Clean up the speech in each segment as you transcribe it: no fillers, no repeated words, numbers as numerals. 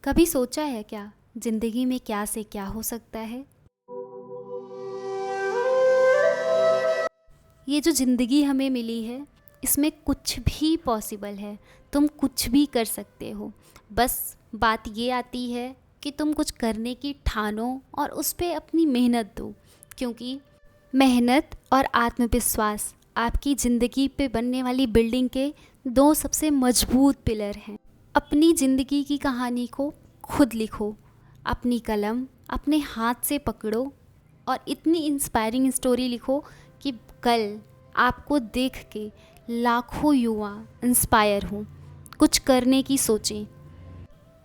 कभी सोचा है क्या जिंदगी में क्या से क्या हो सकता है। ये जो जिंदगी हमें मिली है इसमें कुछ भी पॉसिबल है। तुम कुछ भी कर सकते हो। बस बात ये आती है कि तुम कुछ करने की ठानो और उस पर अपनी मेहनत दो, क्योंकि मेहनत और आत्मविश्वास आपकी ज़िंदगी पे बनने वाली बिल्डिंग के दो सबसे मजबूत पिलर हैं। अपनी ज़िंदगी की कहानी को खुद लिखो, अपनी कलम अपने हाथ से पकड़ो और इतनी इंस्पायरिंग स्टोरी लिखो कि कल आपको देख के लाखों युवा इंस्पायर हों, कुछ करने की सोचें।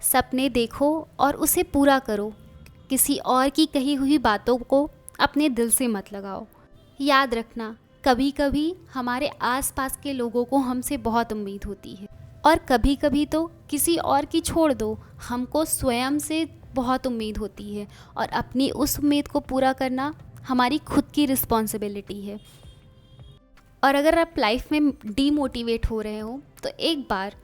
सपने देखो और उसे पूरा करो। किसी और की कही हुई बातों को अपने दिल से मत लगाओ। याद रखना, कभी कभी हमारे आसपास के लोगों को हमसे बहुत उम्मीद होती है और कभी कभी तो किसी और की छोड़ दो, हमको स्वयं से बहुत उम्मीद होती है और अपनी उस उम्मीद को पूरा करना हमारी खुद की रिस्पॉन्सिबिलिटी है। और अगर आप लाइफ में डीमोटिवेट हो रहे हो तो एक बार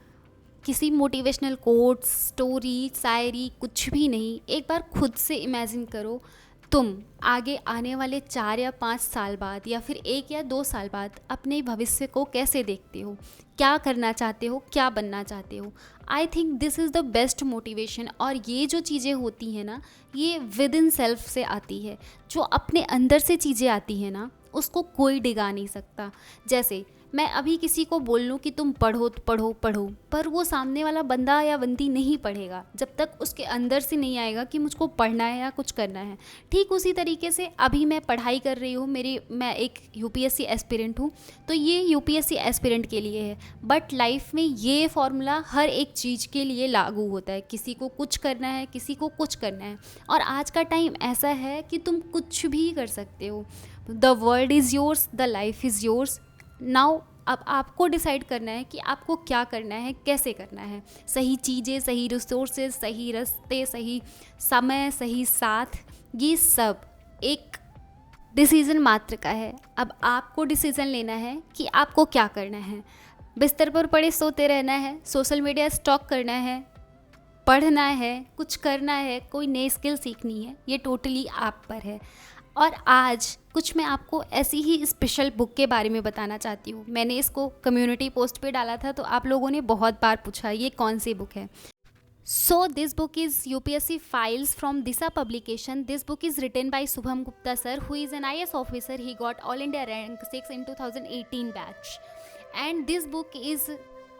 किसी मोटिवेशनल कोट्स, स्टोरी, शायरी, कुछ भी नहीं, एक बार खुद से इमेजिन करो तुम आगे आने वाले 4 या 5 साल बाद या फिर 1 या 2 साल बाद अपने भविष्य को कैसे देखते हो, क्या करना चाहते हो, क्या बनना चाहते हो। I think this is the best motivation. और ये जो चीज़ें होती हैं ना, ये विद इन सेल्फ से आती है। जो अपने अंदर से चीज़ें आती हैं ना, उसको कोई डिगा नहीं सकता। जैसे मैं अभी किसी को बोल लूँ कि तुम पढ़ो पढ़ो पढ़ो, पर वो सामने वाला बंदा या बंदी नहीं पढ़ेगा जब तक उसके अंदर से नहीं आएगा कि मुझको पढ़ना है या कुछ करना है। ठीक उसी तरीके से अभी मैं पढ़ाई कर रही हूँ, मैं एक यूपीएससी एस्पिरेंट हूँ, तो ये यूपीएससी एस्पिरेंट के लिए है। बट लाइफ में ये फॉर्मूला हर एक चीज़ के लिए लागू होता है। किसी को कुछ करना है, किसी को कुछ करना है। और आज का टाइम ऐसा है कि तुम कुछ भी कर सकते हो। The world is yours, the life is yours. Now अब आपको डिसाइड करना है कि आपको क्या करना है, कैसे करना है। सही चीज़ें, सही रिसोर्सेज, सही रास्ते, सही समय, सही साथ, ये सब एक डिसीज़न मात्र का है। अब आपको डिसीज़न लेना है कि आपको क्या करना है। बिस्तर पर पड़े सोते रहना है, सोशल मीडिया स्टॉक करना है, पढ़ना है, कुछ करना है, कोई नई स्किल सीखनी है, ये टोटली आप पर है। और आज कुछ मैं आपको ऐसी ही स्पेशल बुक के बारे में बताना चाहती हूँ। मैंने इसको कम्युनिटी पोस्ट पे डाला था तो आप लोगों ने बहुत बार पूछा ये कौन सी बुक है। So this book is UPSC files from Disha publication. This book is written by Shubham Gupta sir, who is an IAS officer. He got All India Rank 6 in 2018 batch. And this book is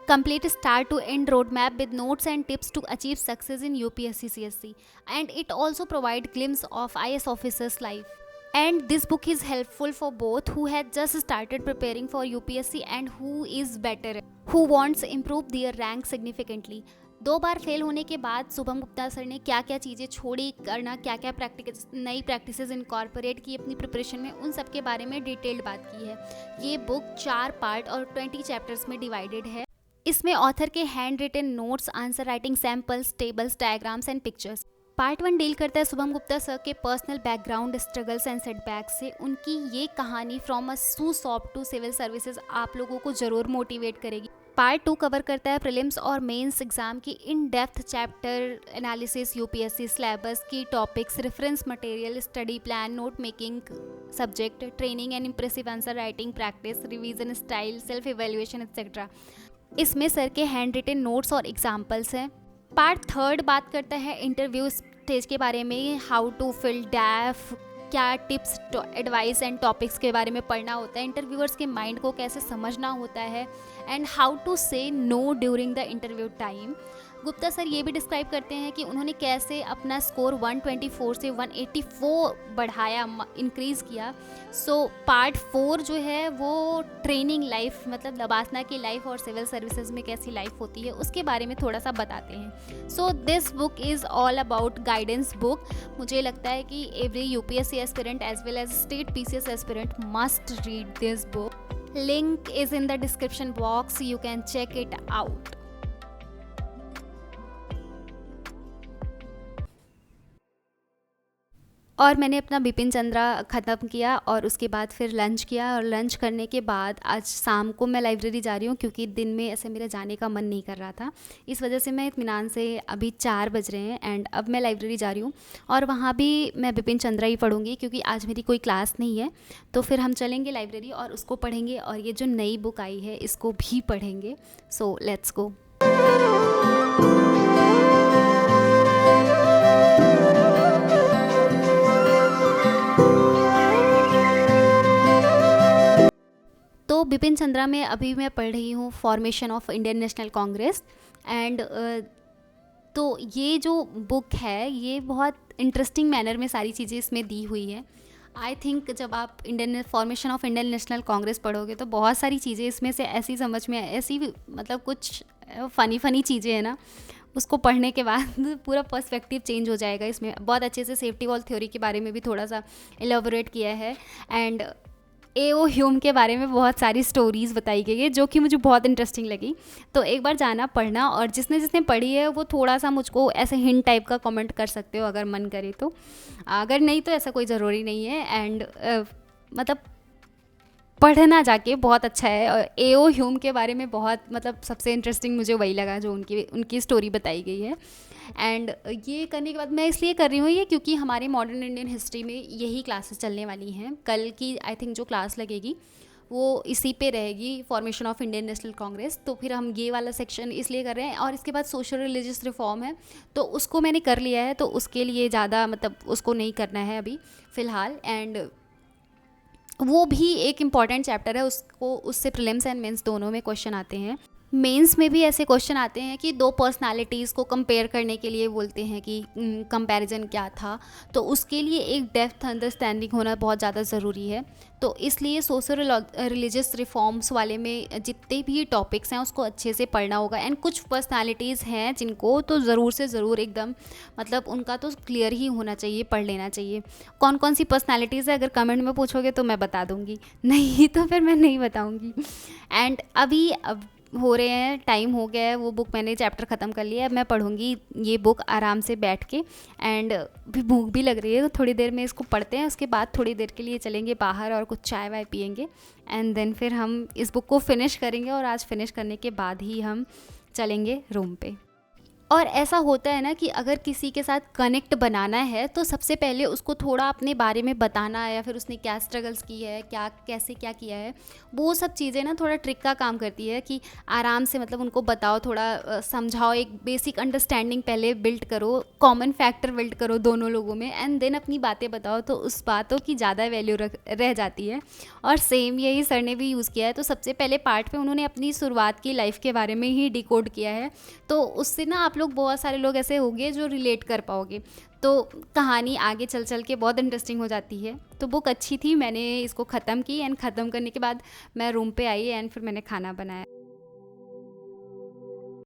complete start to end roadmap with notes and tips to achieve success in UPSC CSC. And it also provide glimpse of IAS officers' life. And this book is helpful for both who had just started preparing for UPSC and who is better, who wants to improve their rank significantly. 2 bar fail होने के बाद Shubham Gupta sir ने क्या क्या चीज़ें छोड़ी करना, क्या क्या नई प्रैक्टिसेस इनकॉर्पोरेट की अपनी प्रिपरेशन में, उन सब के बारे में डिटेल्ड बात की है। ये बुक 4 पार्ट और 20 चैप्टर्स में डिवाइडेड है। इसमें ऑथर के hand written notes, answer writing samples, tables, diagrams and pictures. Part 1 deal करता है शुभम गुप्ता सर के personal background, struggles and setbacks से। उनकी ये कहानी from a soft to civil services आप लोगों को ज़रूर मोटिवेट करेगी। पार्ट 2 कवर करता है प्रीलिम्स और मेंस एग्जाम की in depth chapter analysis, UPSC syllabus की topics, reference material, study plan, note making subject, training and impressive answer writing practice, revision style, self evaluation etcetera. इसमें sir के hand written notes और examples हैं। Part 3 बात करता है interview stage के बारे में, हाउ टू फिल डैफ, क्या टिप्स, एडवाइस एंड टॉपिक्स के बारे में पढ़ना होता है, इंटरव्यूअर्स के माइंड को कैसे समझना होता है, एंड हाउ टू से know during the interview time. Gupta sir ये भी डिस्क्राइब करते हैं कि उन्होंने कैसे अपना स्कोर 124 से 184 बढ़ाया, इंक्रीज़ किया। सो पार्ट 4 जो है वो ट्रेनिंग लाइफ, मतलब लबासना की लाइफ और सिविल सर्विसेज में कैसी लाइफ होती है उसके बारे में थोड़ा सा बताते हैं। So this book is all about guidance book. मुझे लगता है कि every UPSC aspirant as well as state PCS aspirant must read this book. Link is in the description box, you can check it out. और मैंने अपना बिपिन चंद्रा ख़त्म किया और उसके बाद फिर लंच किया, और लंच करने के बाद आज शाम को मैं लाइब्रेरी जा रही हूँ, क्योंकि दिन में ऐसे मेरा जाने का मन नहीं कर रहा था। इस वजह से मैं इत्मीनान से, अभी 4 बज रहे हैं एंड अब मैं लाइब्रेरी जा रही हूँ, और वहाँ भी मैं बिपिन चंद्रा ही पढ़ूँगी, क्योंकि आज मेरी कोई क्लास नहीं है। तो फिर हम चलेंगे लाइब्रेरी और उसको पढ़ेंगे, और ये जो नई बुक आई है इसको भी पढ़ेंगे। So let's go. तो बिपिन चंद्रा में अभी मैं पढ़ रही हूँ formation of Indian national Congress. And तो ये जो बुक है ये बहुत इंटरेस्टिंग मैनर में सारी चीज़ें इसमें दी हुई है। आई थिंक जब आप Indian formation of Indian national Congress पढ़ोगे तो बहुत सारी चीज़ें इसमें से ऐसी समझ में, ऐसी मतलब कुछ फ़नी चीज़ें हैं ना, उसको पढ़ने के बाद पूरा पर्सपेक्टिव चेंज हो जाएगा। इसमें बहुत अच्छे से सेफ्टी वॉल थ्योरी के बारे में भी थोड़ा सा एलोबोरेट किया है, एंड एओ ह्यूम के बारे में बहुत सारी स्टोरीज़ बताई गई है जो कि मुझे बहुत इंटरेस्टिंग लगी। तो एक बार जाना पढ़ना, और जिसने जिसने पढ़ी है वो थोड़ा सा मुझको ऐसे हिंट टाइप का कमेंट कर सकते हो अगर मन करे तो, अगर नहीं तो ऐसा कोई ज़रूरी नहीं है। एंड मतलब पढ़ना जाके बहुत अच्छा है। और एओ ह्यूम के बारे में बहुत, मतलब सबसे इंटरेस्टिंग मुझे वही लगा जो उनकी स्टोरी बताई गई है। एंड ये करने के बाद मैं इसलिए कर रही हूँ ये, क्योंकि हमारे मॉडर्न इंडियन हिस्ट्री में यही क्लासेस चलने वाली हैं। कल की आई थिंक जो क्लास लगेगी वो इसी पे रहेगी, formation of Indian national Congress. तो फिर हम ये वाला सेक्शन इसलिए कर रहे हैं, और इसके बाद सोशल रिलीजियस रिफॉर्म है तो उसको मैंने कर लिया है, तो उसके लिए ज़्यादा मतलब उसको नहीं करना है अभी फ़िलहाल। एंड वो भी एक इम्पॉर्टेंट चैप्टर है, उसको उससे प्रीलिम्स एंड मेंस दोनों में क्वेश्चन आते हैं। मेंस में भी ऐसे क्वेश्चन आते हैं कि दो पर्सनालिटीज़ को कंपेयर करने के लिए बोलते हैं कि कंपैरिजन क्या था, तो उसके लिए एक डेप्थ अंडरस्टैंडिंग होना बहुत ज़्यादा ज़रूरी है। तो इसलिए सोशल रिलीजियस रिफॉर्म्स वाले में जितने भी टॉपिक्स हैं उसको अच्छे से पढ़ना होगा। एंड कुछ पर्सनालिटीज़ हैं जिनको तो ज़रूर से ज़रूर एकदम मतलब उनका तो क्लियर ही होना चाहिए, पढ़ लेना चाहिए। कौन कौन सी पर्सनालिटीज़ है अगर कमेंट में पूछोगे तो मैं बता दूँगी, नहीं तो फिर मैं नहीं बताऊँगी। एंड अभी अब हो रहे हैं, टाइम हो गया है, वो बुक मैंने चैप्टर ख़त्म कर लिया है। अब मैं पढ़ूंगी ये बुक आराम से बैठ के, एंड भी भूख भी लग रही है, तो थोड़ी देर में इसको पढ़ते हैं, उसके बाद थोड़ी देर के लिए चलेंगे बाहर और कुछ चाय वाय पियेंगे, एंड देन फिर हम इस बुक को फिनिश करेंगे, और आज फिनिश करने के बाद ही हम चलेंगे रूम पे। और ऐसा होता है ना कि अगर किसी के साथ कनेक्ट बनाना है तो सबसे पहले उसको थोड़ा अपने बारे में बताना है, या फिर उसने क्या स्ट्रगल्स की है, क्या कैसे क्या किया है, वो सब चीज़ें ना थोड़ा ट्रिक का काम करती है कि आराम से मतलब उनको बताओ, थोड़ा समझाओ, एक बेसिक अंडरस्टैंडिंग पहले बिल्ड करो, कॉमन फैक्टर बिल्ड करो दोनों लोगों में, एंड देन अपनी बातें बताओ, तो उस बातों की ज़्यादा वैल्यू रह जाती है। और सेम यही सर ने भी यूज़ किया है। तो सबसे पहले पार्ट पे उन्होंने अपनी शुरुआत की लाइफ के बारे में ही डिकोड किया है, तो उससे ना आप लोग, बहुत सारे लोग ऐसे होंगे जो रिलेट कर पाओगे, तो कहानी आगे चल चल के बहुत इंटरेस्टिंग हो जाती है। तो बुक अच्छी थी, मैंने इसको ख़त्म की, एंड ख़त्म करने के बाद मैं रूम पे आई, एंड फिर मैंने खाना बनाया।